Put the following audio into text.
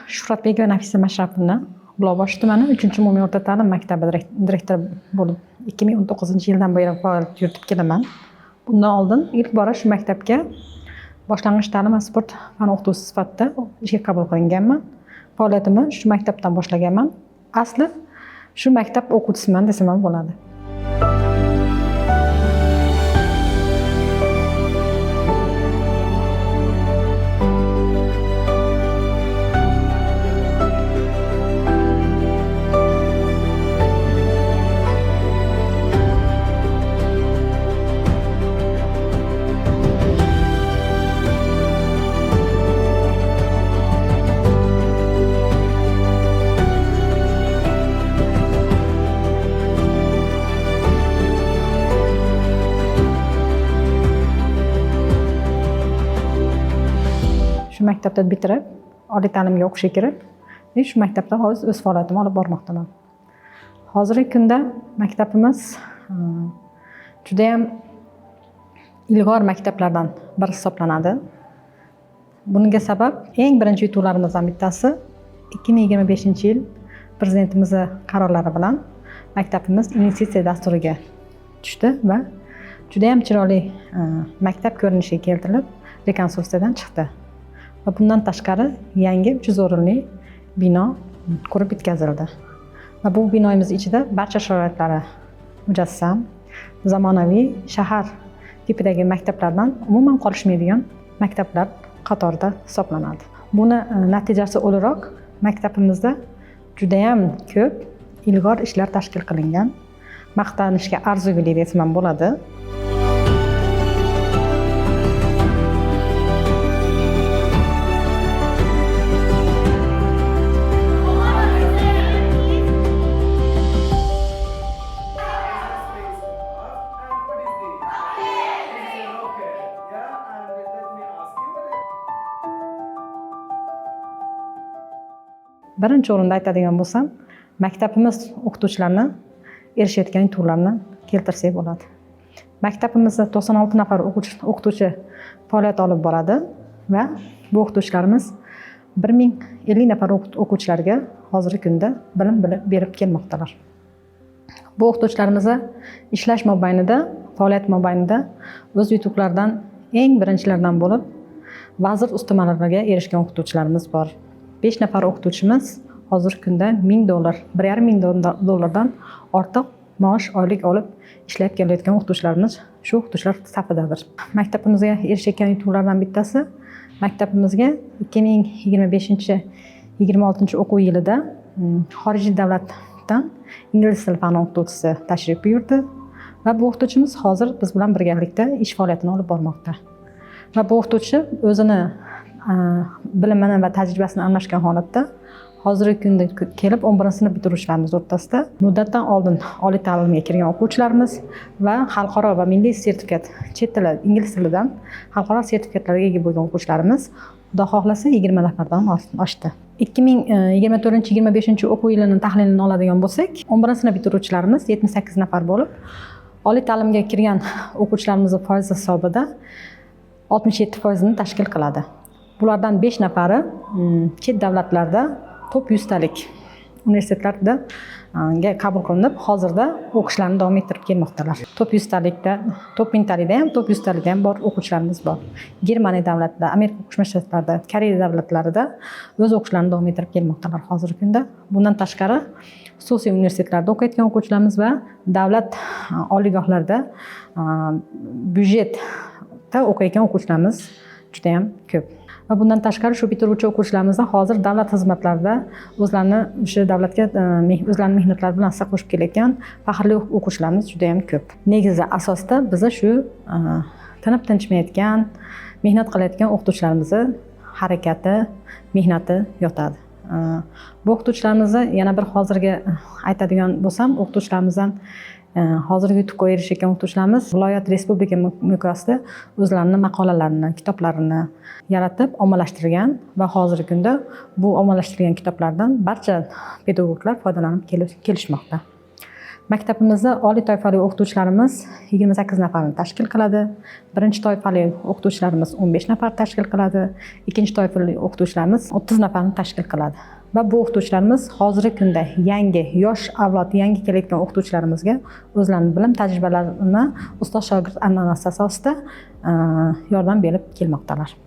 Shuhratbek va Nafisa Mashrapovna Buloqboshi tumani 3-umumiy o'rta ta'lim maktabi direktori bo'lib 2019-yildan beri faoliyat yuritib kelaman. Bundan oldin ilk bora shu maktabga boshlang'ich ta'lim va sport fan o'qituvchisi sifatida ishga qabul qilinganman. Faoliyatimni shu maktabdan boshlaganman. Asli shu maktab o'quvchisiman desam ham bo'ladi. Shu maktabda bitirib, oliy ta'limga o'qishga kirib, shu maktabda hozir o'z faoliyatimni olib bormoqdaman. Hozirgi kunda maktabimiz juda ham ilg'or maktablardan biri hisoblanadi. Bunga sabab eng birinchi yutuqlarimizdan bittasi 2025-yil prezidentimiz qarorlari bilan maktabimiz investitsiya dasturiga tushdi va juda ham chiroyli maktab ko'rinishiga keltirilib, rekonstruksiyadan chiqdi. Va bundan tashqari yangi 300 o'rinli bino qurib bitkazildi. Va bu binomiz ichida barcha sharoitlari mujassam, zamonaviy shahar tipidagi maktablardan umuman qolishmaydigan maktablar qatorida hisoblanadi. Buni natijasi o'laroq maktabimizda juda ham ko'p ilg'or ishlar tashkil qilingan, maqtanishga arzigulik desam ham bo'ladi. Birinchi o'rinda aytadigan bo'lsam, maktabimiz o'qituvchilarini erishayotgan yutuqlarni keltirsak bo'ladi. Maktabimizda 96 nafar o'qituvchi faoliyat olib boradi va bu o'qituvchilarimiz 1050 nafar o'quvchilarga hozirgi kunda bilim berib kelmoqdalar. Bu o'qituvchilarimizni ishlash mobaynida, faoliyat mobaynida o'z yutuqlaridan eng birinchilardan bo'lib, vazir ustamalariga erishgan o'qituvchilarimiz bor. 5 nafar o'qituvchimiz hozirgi kunda $1000, $1,500 ortiq maosh oylik olib ishlab kelayotgan o'qituvchilarimiz shu o'qituvchilar safidadir. Maktabimizga erishgan yutuqlardan bittasi, maktabimizga 2025-26 o'quv yilida xorijiy davlatdan ingliz tili fani o'qituvchisi tashrif buyurdi va bu o'qituvchimiz hozir biz bilan birgalikda ish faoliyatini olib bormoqda. Va bu o'qituvchi o'zini bilimini va tajribasini almashgan holatda hozirgi kunda kelib 11-sinf bitiruvchilarimiz o'rtasida muddatdan oldin oliy ta'limga kirgan o'quvchilarimiz va xalqaro va milliy sertifikat, chet tili, ingliz tilidan xalqaro sertifikatlarga ega bo'lgan o'quvchilarimiz Xudo xohlasa 20 nafardan oshdi. 2024-25 o'quv yilini tahlilini oladigan bo'lsak, 11-sinf bitiruvchilarimiz 78 nafar bo'lib, oliy ta'limga kirgan o'quvchilarimizning foizi hisobida 67% tashkil qiladi. Bulardan 5 nafari chet davlatlarda top 100 talik universitetlarda qabul qilinib, hozirda o'qishlarini davom ettirib kelmoqdalar. Top 100 talikda, top 1000 talikda ham, top 100 talikda ham bor o'quvchilarimiz bor. Germaniya davlatida, Amerika Qo'shma Shtatlarida, Koreya davlatlarida o'z o'qishlarini davom ettirib kelmoqdalar hozirgi kunda. Bundan tashqari xususiy universitetlarda o'qiyotgan o'quvchilarimiz va davlat oliygohlarida byudjetda o'qiyotgan o'quvchilarimiz juda ham ko'p. Va bundan tashqari shu bitiruvchi o'quvchilarimizdan hozir davlat xizmatlarida o'zlarini o'sha davlatga o'zlarining mehnatlari bilan hissa qo'shib kelayotgan faxrli o'quvchilarimiz juda ham ko'p. Negizda asosda biza shu tinib tinchmayotgan, mehnat qilayotgan o'qituvchilarimizning harakati, mehnati yotadi. Bu o'qituvchilarimizni yana bir hozirgi aytadigan bo'lsam, o'qituvchilarimizdan hozirgi yutuqqa erishgan o'qituvchilarimiz viloyat respublika miqyosida o'zlarining maqolalarini, kitoblarini yaratib, ommalashtirgan va hozirgi kunda bu ommalashtirilgan kitoblardan barcha pedagoglar foydalanib kelishmoqda. Maktabimizda oliy toifali o'qituvchilarimiz 28 nafarni tashkil qiladi. Birinchi toifali o'qituvchilarimiz 15 nafar tashkil qiladi. Ikkinchi toifali o'qituvchilarimiz 30 nafarni tashkil qiladi. Va bu o'qituvchilarimiz hozirgi kunda yangi yosh avlod, yangi kelayotgan o'qituvchilarimizga o'zlarining bilim tajribalarini ustoz shogird an'anasi asosida yordam berib kelmoqdalar.